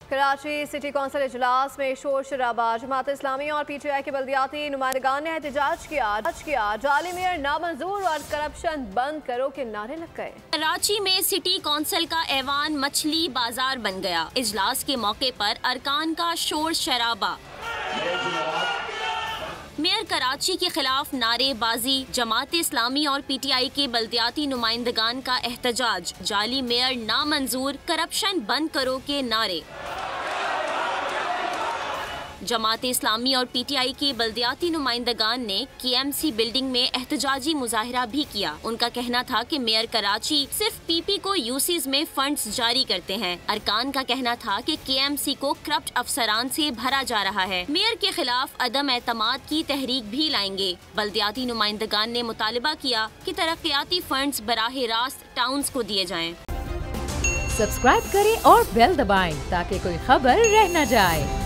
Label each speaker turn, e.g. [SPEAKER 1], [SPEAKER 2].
[SPEAKER 1] Karachi city council इजलास में शोर शराबा। जमात इस्लामी और PTI के बल्दियाती नुमाइंदगान ने एहतजाज किया। जाली मेयर नामंजूर और करप्शन बंद करो के नारे लग गए।
[SPEAKER 2] कराची में सिटी कौंसिल का ऐवान मछली बाजार बन गया। इजलास के मौके पर अरकान का शोर शराबा। मेयर कराची के खिलाफ नारेबाजी। जमात इस्लामी और PTI के बल्दियाती नुमाइंदगान का एहतजाज। जाली मेयर नामंजूर, करप्शन बंद करो के नारे। जमात इस्लामी और PTI के बल्दियाती नुमाइंदगान ने KMC बिल्डिंग में एहतजाजी मुजाहिरा भी किया। उनका कहना था कि मेयर कराची सिर्फ PP को यूसीज में फंड्स जारी करते हैं। अरकान का कहना था कि KMC को करप्ट अफसरान से भरा जा रहा है। मेयर के खिलाफ अदम एतमाद की तहरीक भी लाएंगे। बल्दियाती नुमाइंदगान ने मुतालबा किया कि तरक्याती फंड्स बराह रास्त टाउन्स को दिए जाएं।
[SPEAKER 3] सब्सक्राइब करें और बेल दबाएं ताकि कोई खबर रह न जाए।